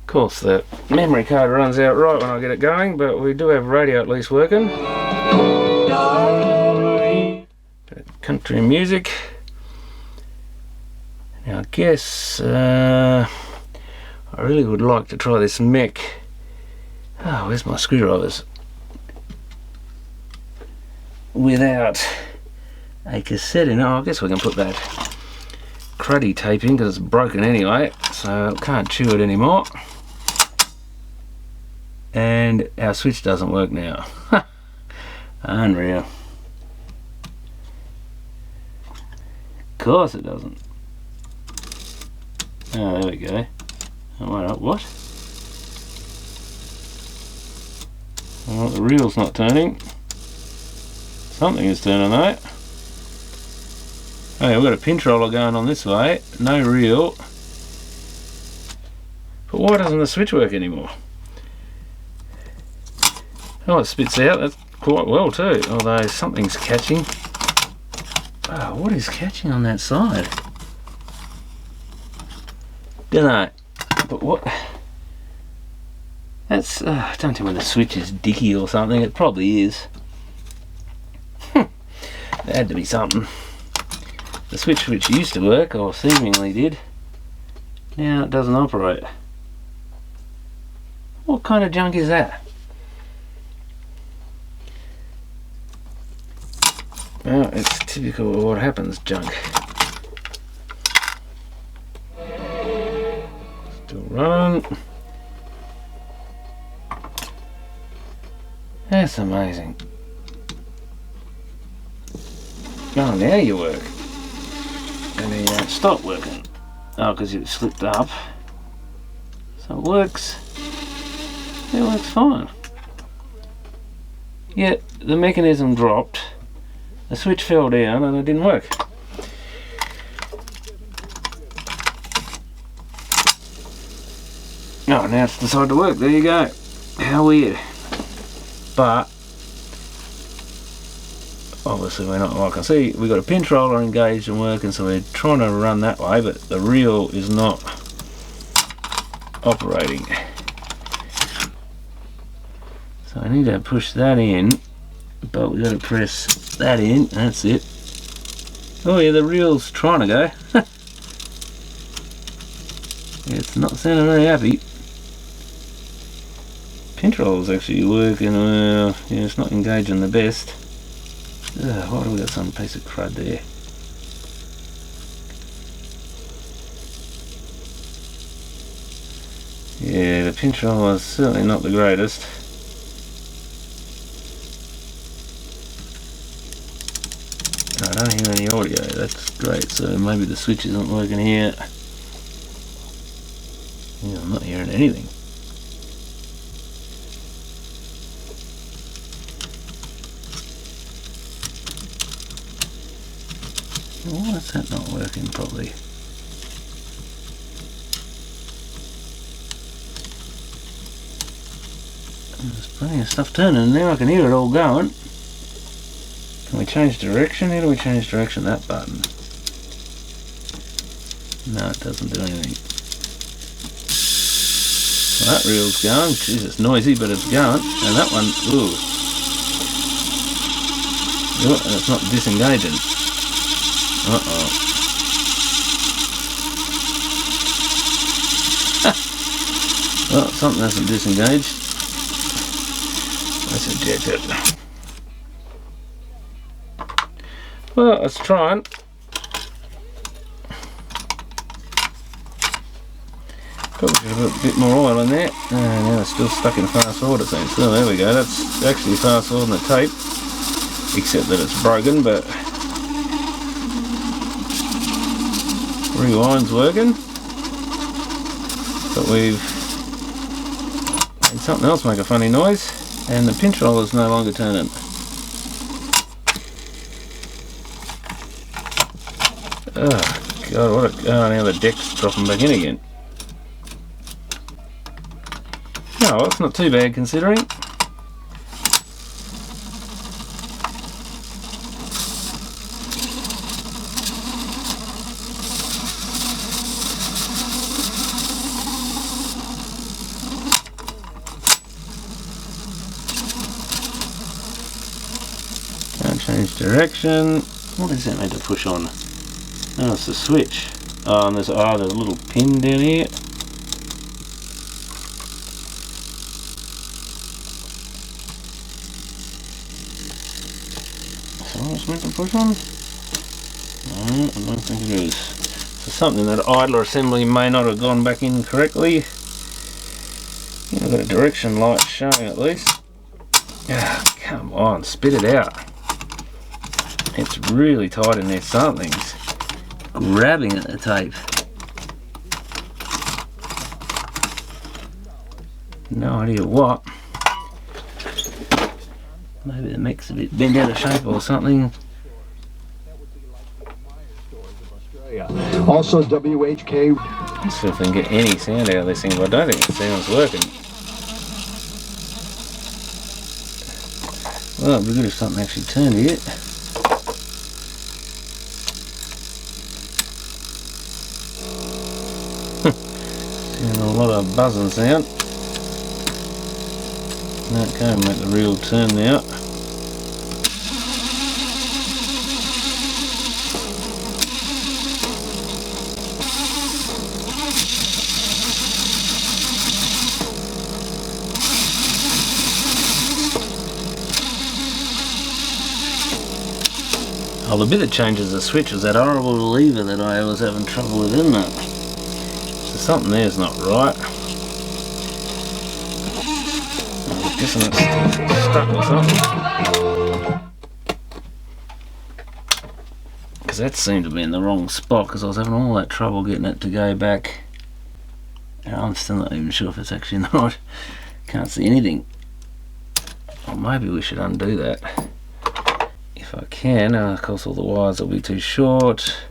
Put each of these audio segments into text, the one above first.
course, the memory card runs out right when I get it going, but we do have radio at least working. Country music. Now I guess I really would like to try this mech. Oh, where's my screwdrivers? Without a cassette in it. Oh, I guess we can put that cruddy tape in because it's broken anyway, so I can't chew it anymore. And our switch doesn't work now. Unreal. Of course it doesn't. Oh, there we go. Oh, wait up, what? Well, the reel's not turning. Something is turning though. Oh, yeah, we've got a pinch roller going on this way. No reel. But why doesn't the switch work anymore? Oh, it spits out. That's quite well too. Although something's catching. Oh, what is catching on that side? Dunno. But what? That's. Don't tell me the switch is dicky or something. It probably is. There had to be something. The switch which used to work, or seemingly did, now it doesn't operate. What kind of junk is that? Well, it's typical of what happens, junk. Still running. That's amazing. Oh, now you work. And then you don't stop working. Oh, because you've slipped up. So it works. It works fine. Yet the mechanism dropped, the switch fell down and it didn't work. Oh, now it's decided to work. There you go. How weird. But obviously we're not, I can see we've got a pinch roller engaged and working, so we're trying to run that way, but the reel is not operating. So I need to push that in, but we've got to press that in. That's it. Oh yeah, the reel's trying to go. It's not sounding very happy. Pinch roller's actually working. Yeah, it's not engaging the best. Why do we got some piece of crud there? Yeah, the pinch roller is certainly not the greatest. I don't hear any audio, that's great, so maybe the switch isn't working here. Yeah, I'm not hearing anything. Why is that not working properly? There's plenty of stuff turning now, I can hear it all going. Can we change direction? How do we change direction? That button. No, it doesn't do anything. Well, that reel's going. Jeez, it's noisy, but it's going. And that one, ooh. And it's not disengaging. Uh-oh. Well, something hasn't disengaged. Let's eject it. Well, let's try it. Probably should have put a bit more oil in there. Now it's still stuck in fast forward, it seems. So there we go. That's actually fast forward on the tape, except that it's broken, but rewind's working. But we've made something else make a funny noise, and the pinch roller's no longer turning. Oh god, what a... oh, now the deck's dropping back in again. Oh, well, it's not too bad considering. Change direction. What is that meant to push on? Oh, it's the switch. Oh, and there's a little pin down here. So what it's meant to push on? No, I don't think it is. So something that idler assembly may not have gone back in correctly. Yeah, I've got a direction light showing at least. Ah, come on, spit it out. It's really tight in there. Something's grabbing at the tape. No idea what. Maybe the mech's a bit bent out of shape or something. Also, WHK. Let's see if we can get any sound out of this thing, but I don't think the sound's working. Well, it'd be good if something actually turned here. Seeing a lot of buzzing sound. Okay, make the reel turn now. Oh, the bit that changes the switch is that horrible lever that I was having trouble with, isn't it? So something there's not right. I'm guessing it's stuck or something. Because that seemed to be in the wrong spot, because I was having all that trouble getting it to go back. And I'm still not even sure if it's actually in the right. Can't see anything. Or maybe we should undo that. If I can. Of course all the wires will be too short.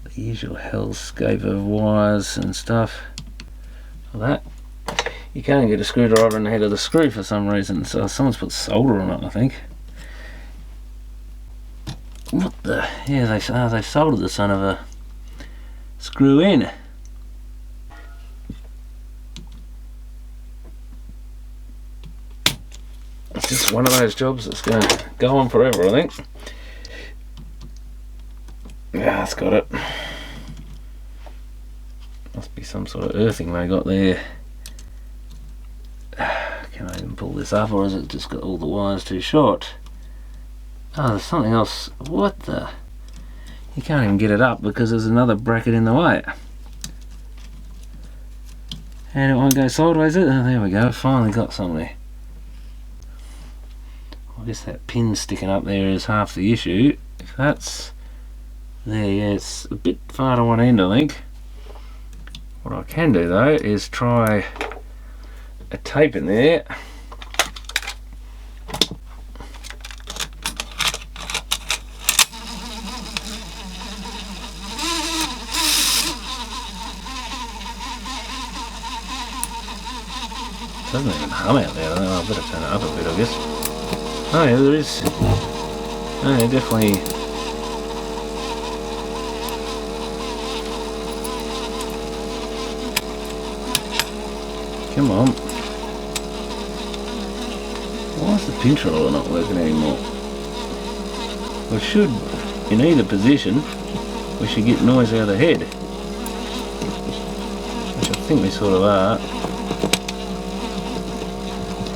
The usual hellscape of wires and stuff. Well, that you can't get a screwdriver in the head of the screw for some reason, so someone's put solder on it, I think. What the? Yeah, they soldered the son of a screw in. It's just one of those jobs that's going to go on forever, I think. Yeah, it's got it. Must be some sort of earthing they got there. Can I even pull this up, or is it just got all the wires too short? Oh, there's something else. What the? You can't even get it up because there's another bracket in the way. And it won't go sideways, is it? Oh, there we go, finally got somewhere. I guess that pin sticking up there is half the issue. If that's there, yeah, it's a bit far to one end, I think. What I can do though is try a tape in there. Doesn't even hum out there. I better turn it up a bit, I guess. Oh yeah, there is. Oh yeah, definitely. Come on. Why is the pinch roller not working anymore? We should, in either position, we should get noise out of the head. Which I think we sort of are.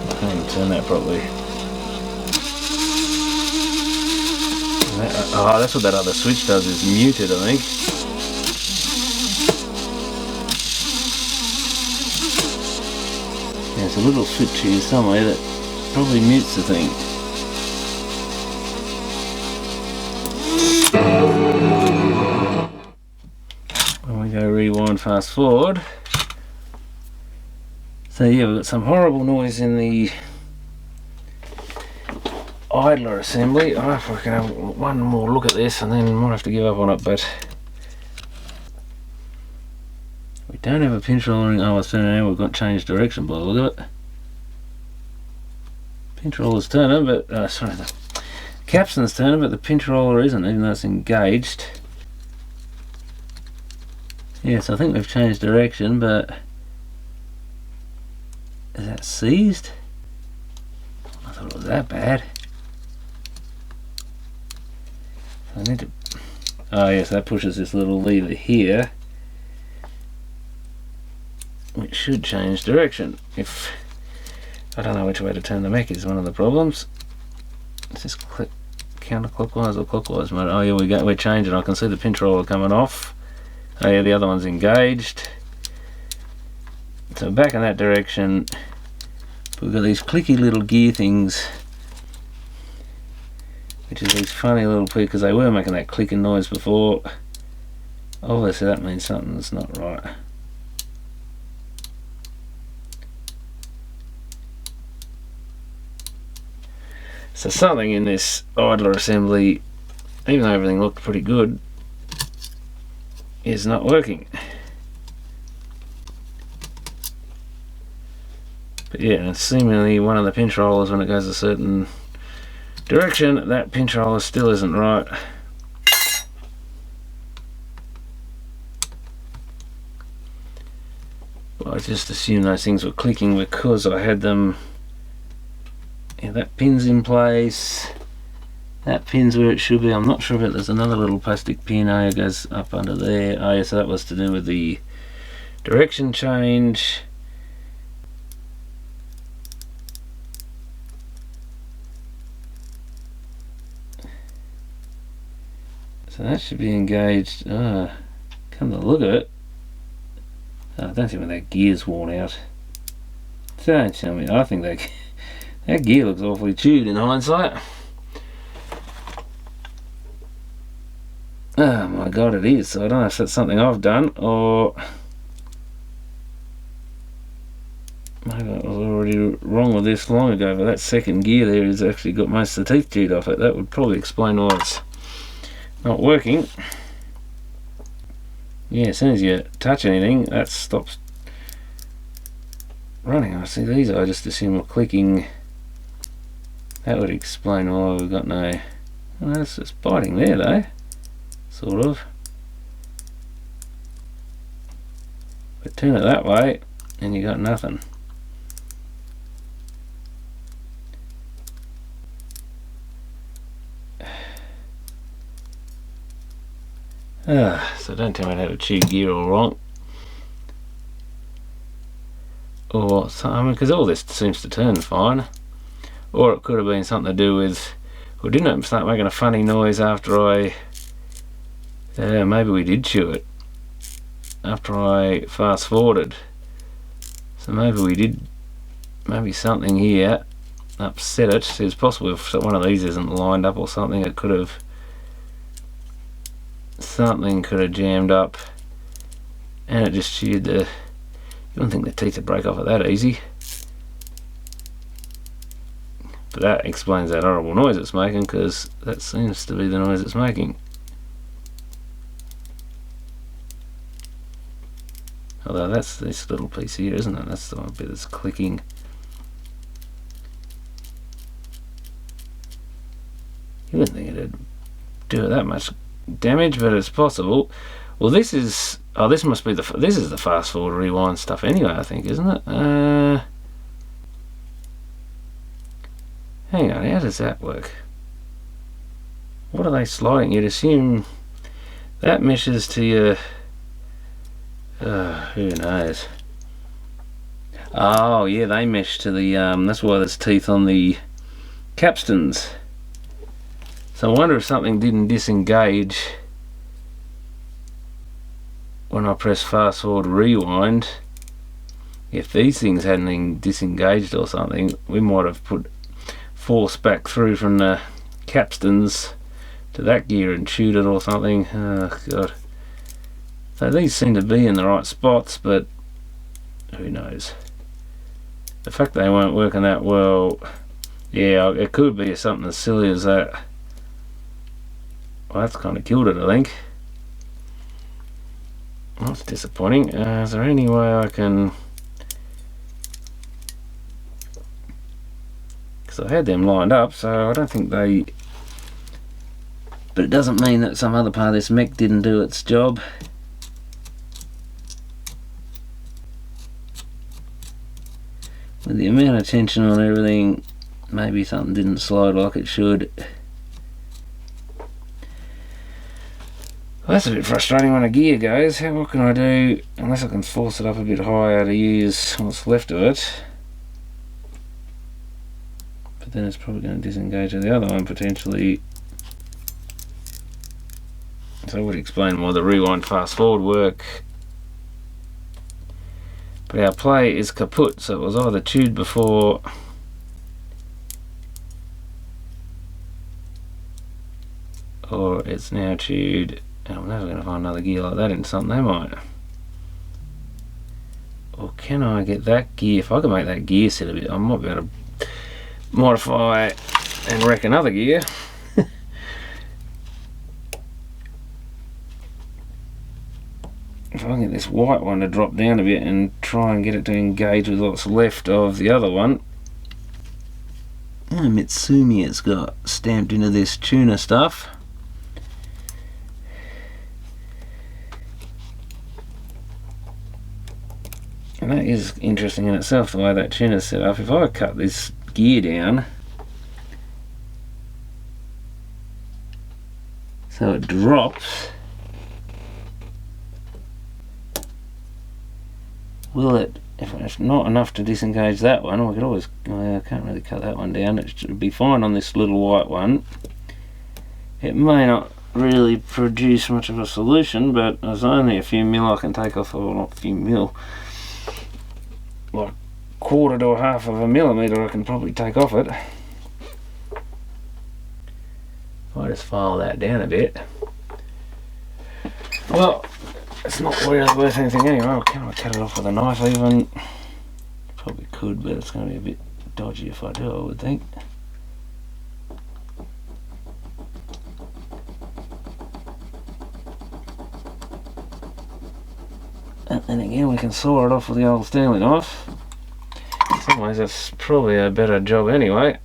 I can't even turn that properly. Oh, that's what that other switch does, is mute it, I think. There's a little switch here somewhere that probably mutes the thing. When we go rewind, fast forward. So yeah, we've got some horrible noise in the idler assembly. I if I can have one more look at this and then might have to give up on it, but we don't have a pinch roller. Oh, it's turning now. We've got changed direction by the look of it. Pinch roller's turning, but sorry, the capstan's turning, but the pinch roller isn't, even though it's engaged. Yes, I think we've changed direction, but is that seized? I thought it was that bad. need to... Oh yes, that pushes this little lever here, which should change direction. If I don't know which way to turn the mech is one of the problems. Is this counterclockwise or clockwise mode? Oh yeah, we're changing. I can see the pinch roller coming off. Oh yeah, the other one's engaged. So back in that direction. We've got these clicky little gear things, which is these funny little people, because they were making that clicking noise before. Obviously that means something's not right. So something in this idler assembly, even though everything looked pretty good, is not working. But yeah, seemingly one of the pinch rollers, when it goes a certain direction, that pinch roller still isn't right. Well, I just assumed those things were clicking because I had them. Yeah, that pin's in place. That pin's where it should be. I'm not sure about. There's another little plastic pin. Oh, it goes up under there. Oh, yeah, so that was to do with the direction change. So that should be engaged. Come to look at it. Oh, I don't think that gear's worn out. Don't tell me. I think that gear looks awfully chewed in hindsight. Oh my god, it is. So I don't know if that's something I've done or maybe I was already wrong with this long ago, but that second gear there has actually got most of the teeth chewed off it. That would probably explain why it's not working. Yeah, as soon as you touch anything, that stops running. I see these, I just assume we're clicking. That would explain why we've got no... Oh, it's just biting there though, sort of. But turn it that way and you got nothing. So don't tell me how to chew gear all wrong. Or something, because all this seems to turn fine. Or it could have been something to do with, well, didn't it start making a funny noise after I, maybe we did chew it after I fast forwarded. So maybe we did, maybe something here upset it. So it's possible if one of these isn't lined up or something, it could have, something could have jammed up and it just chewed the, you wouldn't think the teeth would break off it that easy. But that explains that horrible noise it's making, because that seems to be the noise it's making. Although that's this little piece here, isn't it? That's the one bit that's clicking. You wouldn't think it'd do it that much damage, but it's possible. Well, this is, oh, this must be the, this is the fast forward rewind stuff anyway, I think, isn't it? Hang on, how does that work? What are they sliding? You'd assume that meshes to your, who knows? Oh yeah, they mesh to the, that's why there's teeth on the capstans. So I wonder if something didn't disengage when I press fast forward rewind. If these things hadn't disengaged or something, we might have put force back through from the capstans to that gear and chewed it or something. Oh god. So these seem to be in the right spots, but who knows. The fact they weren't working that well, yeah, it could be something as silly as that. Well, that's kind of killed it, I think. Well, that's disappointing. Is there any way I can... because I had them lined up, so I don't think they... But it doesn't mean that some other part of this mech didn't do its job. With the amount of tension on everything, maybe something didn't slide like it should. That's a bit frustrating when a gear goes. What can I do, unless I can force it up a bit higher to use what's left of it? But then it's probably going to disengage with the other one potentially. So I would explain why the rewind fast forward work. But our play is kaput, so it was either tuned before or it's now tuned, and I'm never going to find another gear like that in something, am I? Or can I get that gear? If I can make that gear sit a bit, I might be able to modify and wreck another gear. If I can get this white one to drop down a bit and try and get it to engage with what's left of the other one. And Mitsumi, it's got stamped into this tuner stuff. And that is interesting in itself, the way that tuner's set up. If I cut this gear down so it drops, will it, if it's not enough to disengage that one, I could always, I can't really cut that one down, it should be fine on this little white one. It may not really produce much of a solution, but there's only a few mil I can take off, or not a few mil, like quarter to a half of a millimetre I can probably take off it. If I just file that down a bit, well, it's not really worth anything anyway. Or can I cut it off with a knife even? Probably could, but it's going to be a bit dodgy if I do, I would think. And then again, we can saw it off with the old Stanley knife. In some ways, that's probably a better job anyway.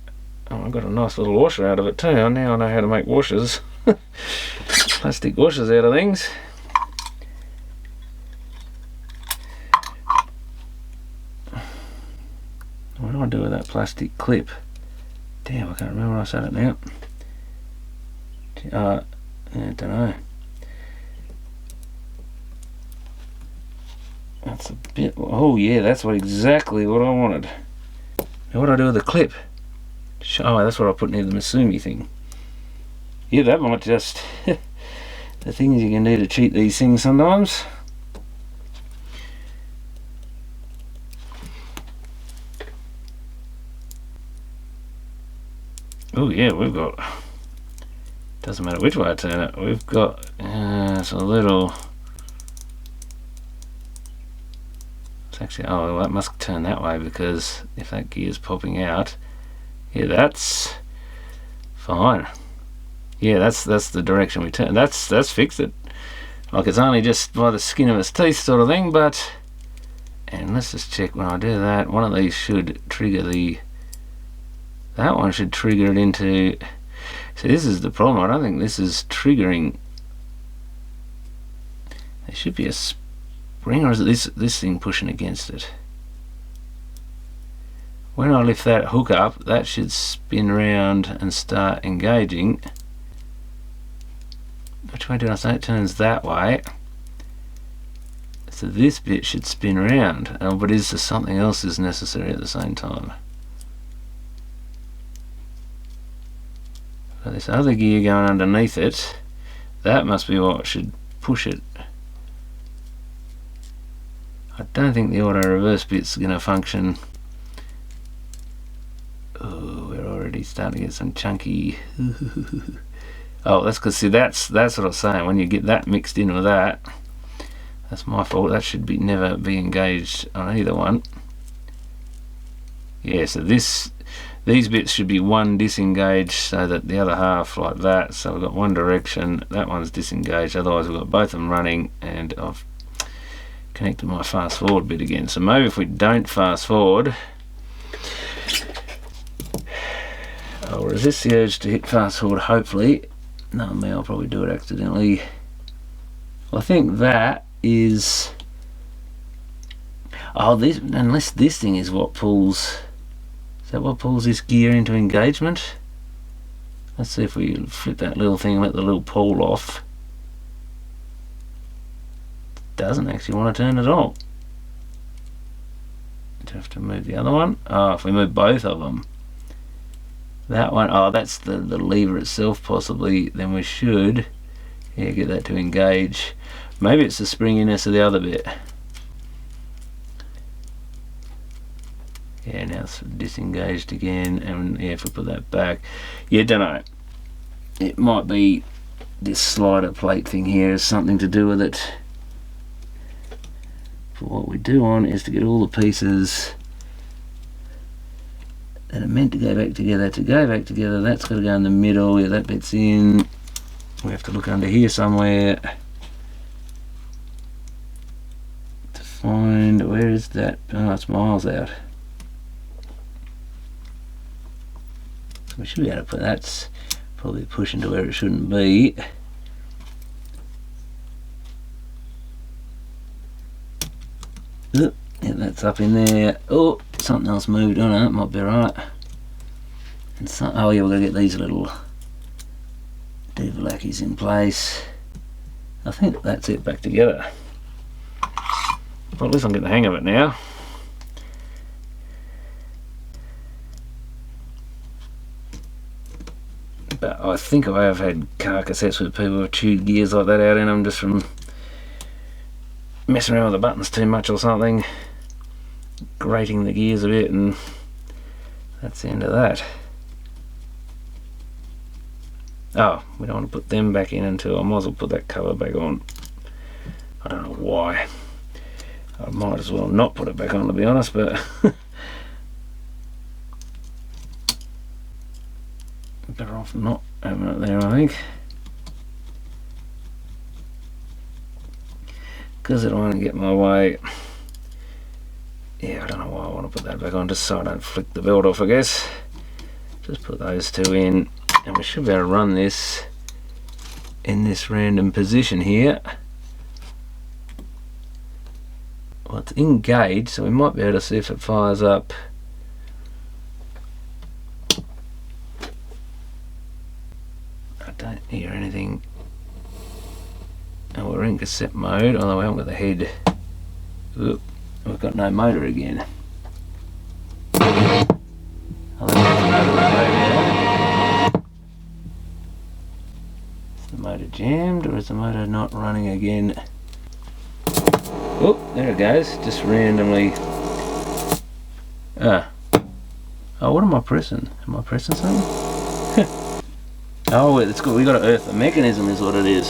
Oh, I've got a nice little washer out of it too. Now I know how to make washers. Plastic washers out of things. What do I do with that plastic clip? Damn, I can't remember where I set it now. I don't know. That's a bit, oh yeah, that's exactly what I wanted. Now what do I do with the clip? Oh, that's what I put near the Mitsumi thing. Yeah, that might just, the things you can do to cheat these things sometimes. Oh yeah, we've got, doesn't matter which way I turn it, we've got, it's a little, it's actually, oh, well, that must turn that way, because if that gear's popping out, yeah, that's fine. Yeah, that's the direction we turn. That's fixed it. Like it's only just by the skin of its teeth sort of thing, but, and let's just check when I do that, one of these should trigger the, that one should trigger it into, see this is the problem, I don't think this is triggering, there should be a spring, or is it this thing pushing against it? When I lift that hook up, that should spin around and start engaging. Which way did I say it turns that way? So this bit should spin around, but is there something else is necessary at the same time? So this other gear going underneath it, that must be what should push it. I don't think the auto reverse bit's going to function. Oh, we're already starting to get some chunky. Oh, that's because see that's what I was saying. When you get that mixed in with that, that's my fault. That should be never be engaged on either one. Yeah, so these bits should be one disengaged, so that the other half like that. So we've got one direction. That one's disengaged. Otherwise, we've got both of them running, and I've connected my fast forward bit again. So maybe if we don't fast forward, I'll resist the urge to hit fast forward, hopefully. No, I'll probably do it accidentally. Well, I think that is, oh, this, unless this thing is what pulls, is that what pulls this gear into engagement? Let's see if we flip that little thing and let the little pole off. doesn't actually want to turn at all. Do have to move the other one? Oh, if we move both of them. That one, oh, that's the lever itself possibly. Then we should, yeah, get that to engage. Maybe it's the springiness of the other bit. Yeah, now it's disengaged again, and yeah, if we put that back, yeah, don't know. It might be this slider plate thing here has something to do with it. But what we do want is to get all the pieces that are meant to go back together That's got to go in the middle. Yeah, that bit's in. We have to look under here somewhere to find, where is that? Oh, it's miles out. So we should be able to put, that's probably pushing to where it shouldn't be. Oh, yeah, that's up in there. Oh, something else moved on it, might be right. And so, oh yeah, we're going to get these little Duvalakis in place. I think that's it back together. Well, at least I'm getting the hang of it now. But I think I have had car cassettes with people who have chewed gears like that out in them just from messing around with the buttons too much or something, grating the gears a bit, and that's the end of that. Oh, we don't want to put them back in until, I might as well put that cover back on. I don't know why. I might as well not put it back on, to be honest, but better off not having it there, I think, because I don't want to get my way. Yeah, I don't know why I want to put that back on, just so I don't flick the belt off, I guess. Just put those two in, and we should be able to run this in this random position here. Well, it's engaged, so we might be able to see if it fires up. I don't hear anything. And we're in cassette mode, although we haven't got the head. Oop, we've got no motor again. Oh, is the motor jammed, or is the motor not running again? Oh, there it goes, just randomly. Oh, what am I pressing? Am I pressing something? Oh, it's good. We got to earth the mechanism, is what it is.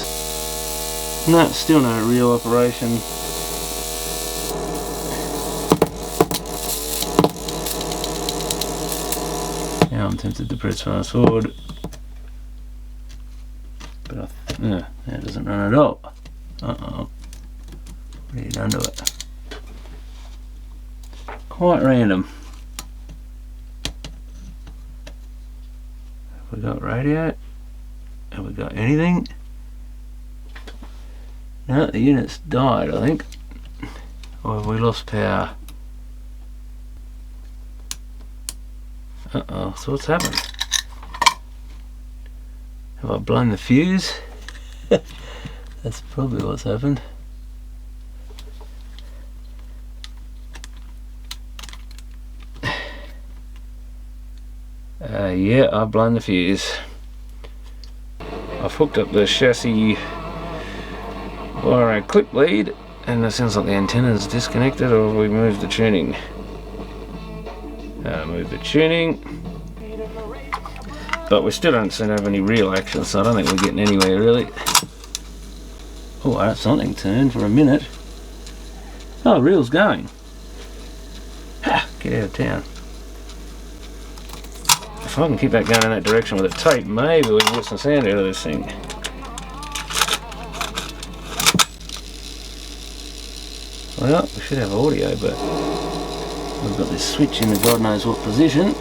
No, still no real operation. Now I'm tempted to press fast forward, but it doesn't run at all. Uh-oh. What have you done to it? Quite random. Have we got radio? Have we got anything? No, the unit's died, I think. Or have we lost power? Uh-oh, so what's happened? Have I blown the fuse? That's probably what's happened. Yeah, I've blown the fuse. I've hooked up the chassis via a clip lead, and it sounds like the antenna's disconnected, or we moved the tuning. Move the tuning. But we still don't seem to have any real action, so I don't think we're getting anywhere really. Oh, something turned for a minute. Oh, the reel's going. Ha! Get out of town. If I can keep that going in that direction with a tape, maybe we can get some sound out of this thing. Well, we should have audio, but we've got this switch in the God knows what position.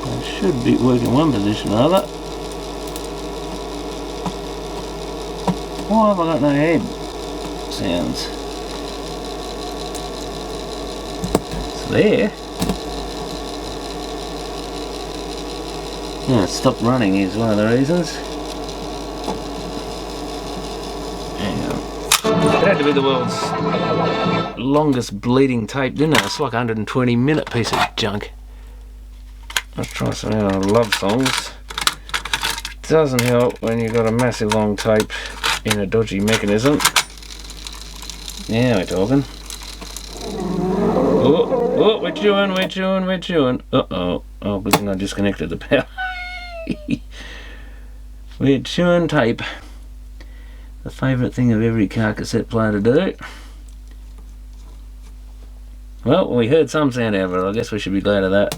It should be working one position or another. Why have I got no head sounds? It's there. Yeah, it stopped running is one of the reasons. Hang on. had to be the world's longest bleeding tape, didn't it? It's like a 120-minute piece of junk. Let's try some love songs. Doesn't help when you've got a massive long tape in a dodgy mechanism. Now we're talking. Oh, we're chewing. Uh-oh. Oh, good thing I disconnected the power. We're chewing tape. The favourite thing of every car cassette player to do. Well, we heard some sound out of it. I guess we should be glad of that.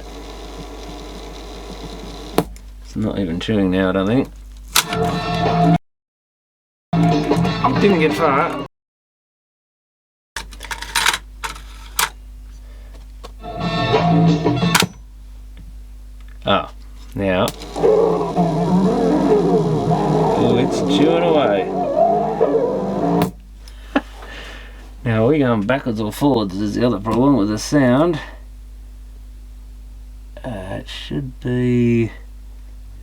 It's not even chewing now, I don't think. It didn't get far. Oh, now. Oh, it's chewing away. Now, are we going backwards or forwards is the other problem with the sound. It should be...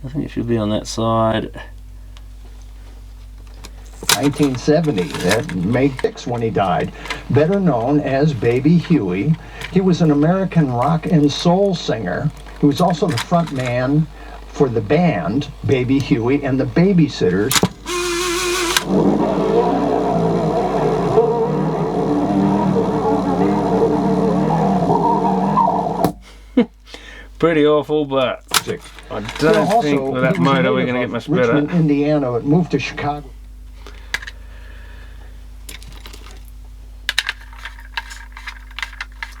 I think it should be on that side. 1970, that May 6 when he died. Better known as Baby Huey, he was an American rock and soul singer who was also the front man for the band Baby Huey and the Babysitters. Pretty awful, but I don't think with that motor we're going to get much better. Richmond, Indiana, it moved to Chicago.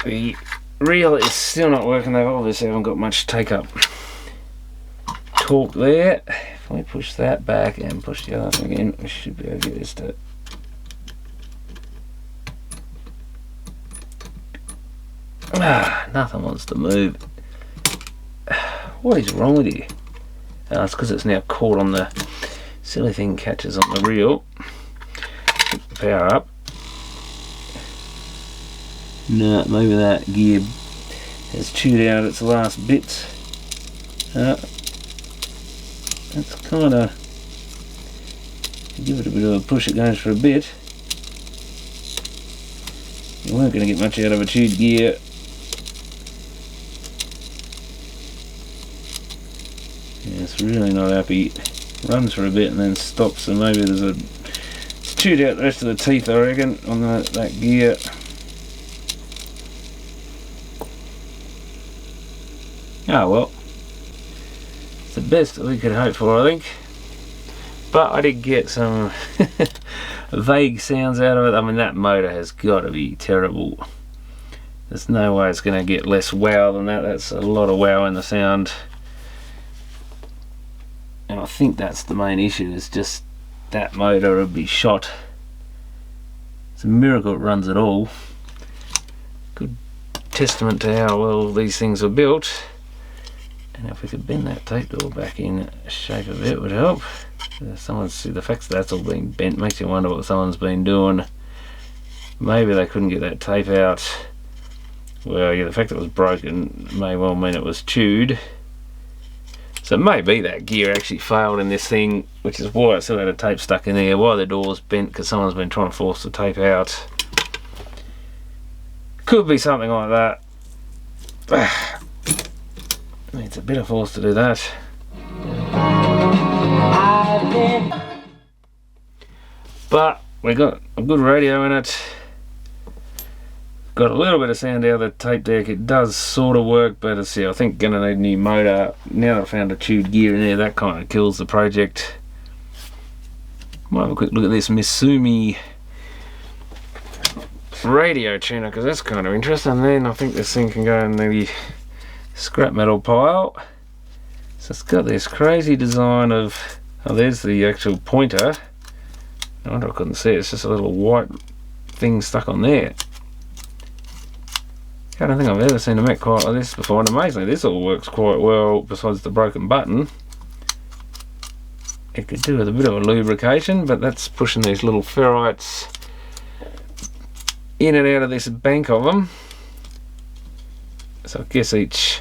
The reel is still not working. They obviously haven't got much take-up torque there. If we push that back and push the other one again, we should be able to get this to... Nothing wants to move. What is wrong with you? It's because it's now caught on the silly thing catches on the reel. Power up. No, maybe that gear has chewed out its last bits. It's kind of... Give it a bit of a push, it goes for a bit. You weren't going to get much out of a chewed gear. Yeah, it's really not happy. Runs for a bit and then stops, and maybe there's a... It's chewed out the rest of the teeth, I reckon, on that gear. Oh well, it's the best that we could hope for, I think. But I did get some vague sounds out of it. I mean, that motor has got to be terrible. There's no way it's going to get less wow than that. That's a lot of wow in the sound. And I think that's the main issue, is just that motor would be shot. It's a miracle it runs at all. Good testament to how well these things are built. And if we could bend that tape door back in shape a bit would help. Someone's, the fact that that's all been bent makes you wonder what someone's been doing. Maybe they couldn't get that tape out. Well, yeah, the fact that it was broken may well mean it was chewed. So maybe that gear actually failed in this thing, which is why it still had a tape stuck in there, why the door's bent, because someone's been trying to force the tape out. Could be something like that. Needs a bit of force to do that. But we got a good radio in it. Got a little bit of sound out of the tape deck. It does sort of work, but it's, yeah, I think gonna need a new motor. Now that I found a chewed gear in there, that kind of kills the project. Might have a quick look at this Misumi radio tuner, because that's kind of interesting. And then I think this thing can go in the scrap metal pile. So it's got this crazy design of, oh, there's the actual pointer. I wonder I couldn't see it. It's just a little white thing stuck on there. I don't think I've ever seen a mech quite like this before, and amazingly this all works quite well besides the broken button. It could do with a bit of a lubrication, but that's pushing these little ferrites in and out of this bank of them. So I guess each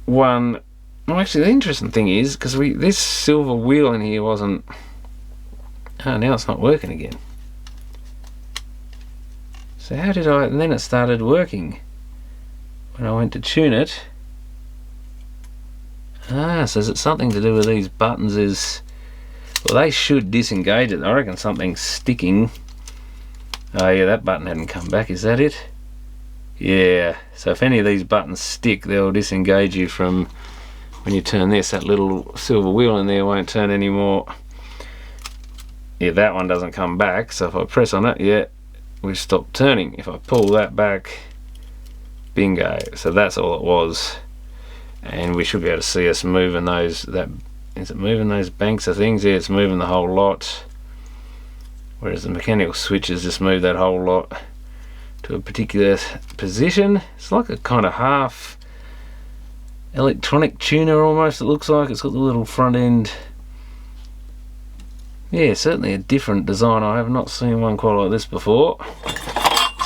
one... Well, actually the interesting thing is, because this silver wheel in here wasn't Oh, now it's not working again. So how did I... And then it started working when I went to tune it. Ah, so is it something to do with these buttons is... Well, they should disengage it. I reckon something's sticking. Oh yeah, that button hadn't come back. Is that it? Yeah. So if any of these buttons stick, they'll disengage you from... When you turn this, that little silver wheel in there won't turn anymore. Yeah, that one doesn't come back. So if I press on it, yeah, we stop turning. If I pull that back, bingo. So that's all it was. And we should be able to see us moving those... Is it moving those banks of things? Yeah, it's moving the whole lot. Whereas the mechanical switches just move that whole lot to a particular position. It's like a kind of half electronic tuner almost, it looks like. It's got the little front end. Yeah, certainly a different design. I have not seen one quite like this before.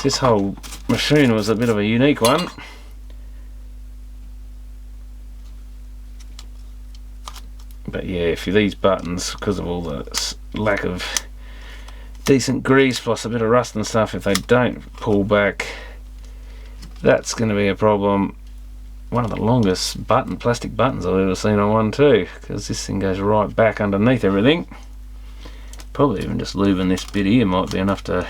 This whole machine was a bit of a unique one. But yeah, if these buttons, because of all the lack of decent grease plus a bit of rust and stuff, if they don't pull back, that's going to be a problem. One of the longest plastic buttons I've ever seen on one too, because this thing goes right back underneath everything. Probably even just lubing this bit here might be enough to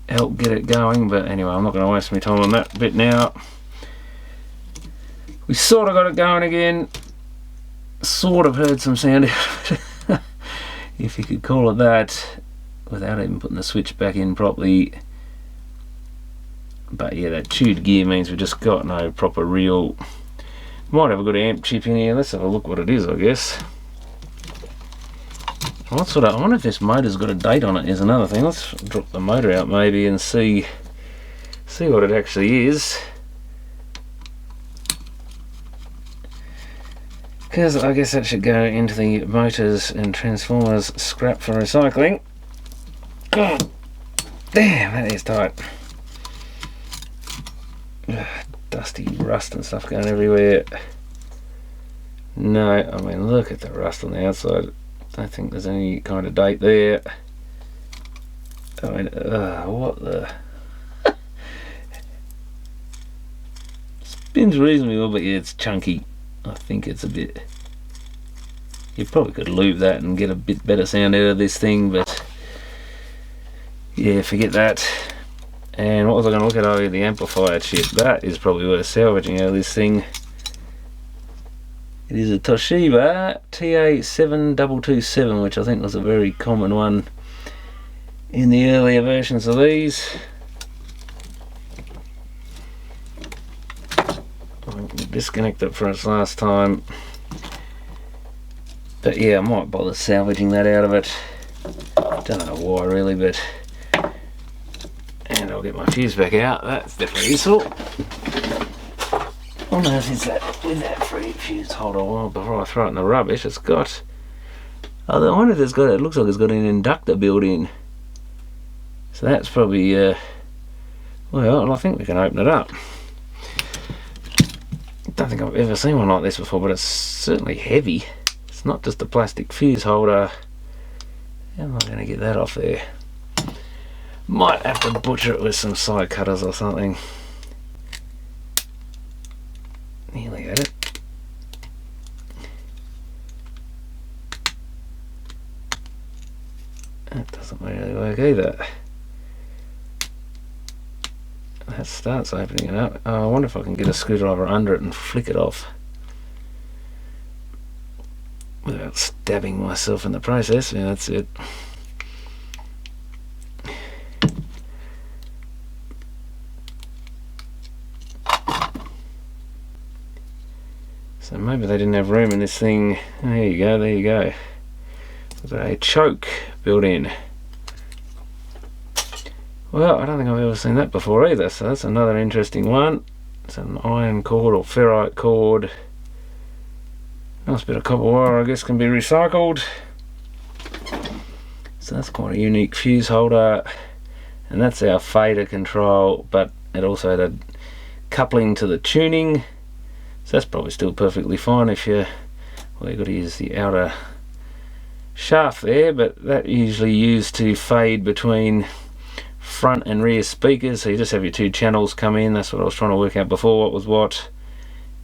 help get it going, but anyway, I'm not going to waste my time on that bit now. We sort of got it going again. Sort of heard some sound out of it, if you could call it that, without even putting the switch back in properly. But yeah, that chewed gear means we've just got no proper real... Might have a good amp chip in here. Let's have a look what it is, I guess. I wonder if this motor's got a date on it is another thing. Let's drop the motor out maybe and see what it actually is. Because I guess that should go into the motors and transformers scrap for recycling. God damn, that is tight. Ugh, dusty rust and stuff going everywhere. No, I mean, look at the rust on the outside. Don't think there's any kind of date there. I mean, what the... Spins reasonably well, but yeah, it's chunky. I think it's a bit... You probably could lube that and get a bit better sound out of this thing, but... Yeah, forget that. And what was I going to look at? Oh, yeah, the amplifier chip. That is probably worth salvaging out of this thing. It is a Toshiba TA7227, which I think was a very common one in the earlier versions of these. I'll disconnect it for its last time. But yeah, I might bother salvaging that out of it. Don't know why really, but... And I'll get my fuse back out. That's definitely useful. What on earth is that with that free fuse holder? Well, before I throw it in the rubbish, it's got... Oh, I wonder if it's got... It looks like it's got an inductor built in. So that's probably... well, I think we can open it up. I don't think I've ever seen one like this before, but it's certainly heavy. It's not just a plastic fuse holder. How am I going to get that off there? Might have to butcher it with some side cutters or something. Nearly had it. That doesn't really work either. That starts opening it up. Oh, I wonder if I can get a screwdriver under it and flick it off without stabbing myself in the process. Yeah, that's it. So maybe they didn't have room in this thing. Oh, there you go, there you go. There's a choke built in. Well, I don't think I've ever seen that before either, so that's another interesting one. It's an iron cord or ferrite cord. Nice bit of copper wire, I guess, can be recycled. So that's quite a unique fuse holder. And that's our fader control, but it also had a coupling to the tuning. So that's probably still perfectly fine if you... Well, you've got to use the outer shaft there, but that usually used to fade between front and rear speakers, so you just have your 2 channels come in. That's what I was trying to work out before, what was what.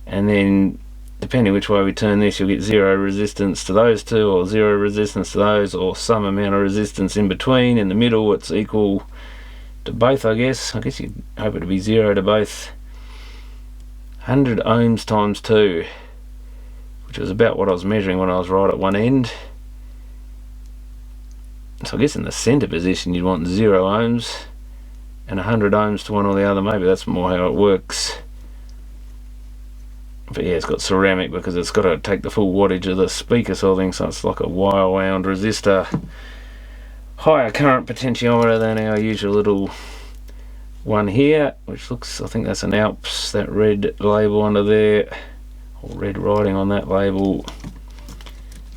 And then depending which way we turn this, you'll get 0 resistance to those 2, or 0 resistance to those, or some amount of resistance in between. In the middle it's equal to both, I guess. I guess you'd hope it to be 0 to both. 100 ohms times 2, which was about what I was measuring when I was right at one end. So I guess in the centre position you'd want 0 ohms and 100 ohms to one or the other. Maybe that's more how it works. But yeah, it's got ceramic because it's got to take the full wattage of the speaker sort of thing, so it's like a wire wound resistor. Higher current potentiometer than our usual little one here, which looks, I think that's an Alps, that red label under there, or red writing on that label.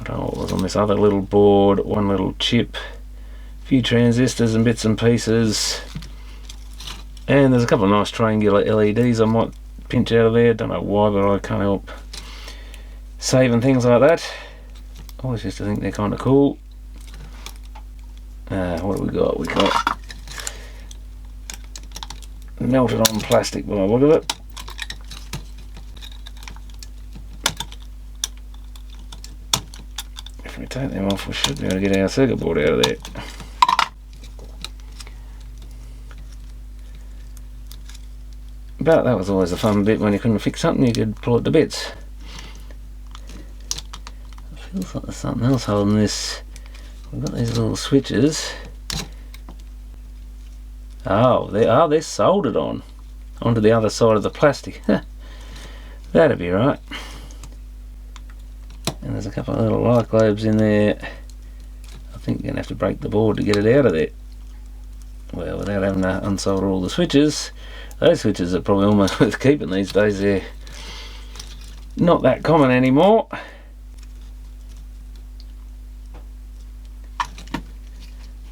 I don't know what was on this other little board. One little chip, a few transistors and bits and pieces, and there's a couple of nice triangular LEDs I might pinch out of there. Don't know why, but I can't help saving things like that. I always used to think they're kind of cool. What have we got? We got melted on plastic by the look of it. If we take them off, we should be able to get our circuit board out of there. But that was always a fun bit. When you couldn't fix something, you could pull it to bits. It feels like there's something else holding this. We've got these little switches. Oh, they're soldered onto the other side of the plastic. That'd be right. And there's a couple of little light globes in there. I think you're going to have to break the board to get it out of there. Well, without having to unsolder all the switches. Those switches are probably almost worth keeping these days. They're not that common anymore.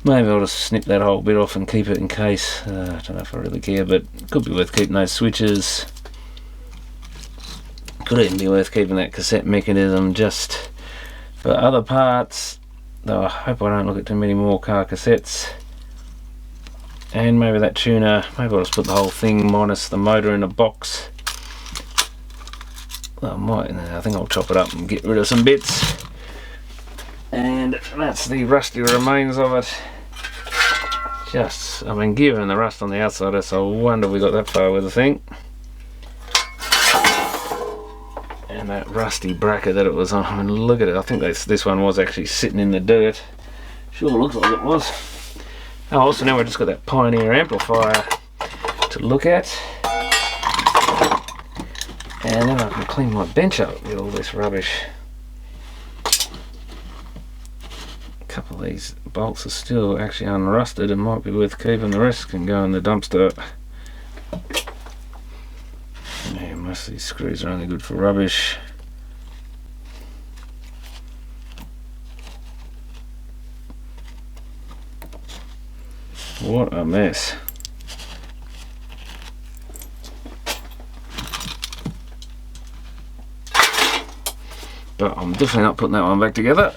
Maybe I'll just snip that whole bit off and keep it in case. I don't know if I really care, but it could be worth keeping those switches. Could even be worth keeping that cassette mechanism just for other parts, though I hope I don't look at too many more car cassettes. And maybe that tuner, maybe I'll just put the whole thing minus the motor in a box. Well, I think I'll chop it up and get rid of some bits. And that's the rusty remains of it. I mean, given the rust on the outside, it's a wonder we got that far with the thing. And that rusty bracket that it was on, I mean, look at it. I think this one was actually sitting in the dirt. Sure looks like it was. Oh, also now we've just got that Pioneer amplifier to look at. And then I can clean my bench up with all this rubbish. A couple of these bolts are still actually unrusted and might be worth keeping. The rest can go in the dumpster. Yeah, most of these screws are only good for rubbish. What a mess. But I'm definitely not putting that one back together.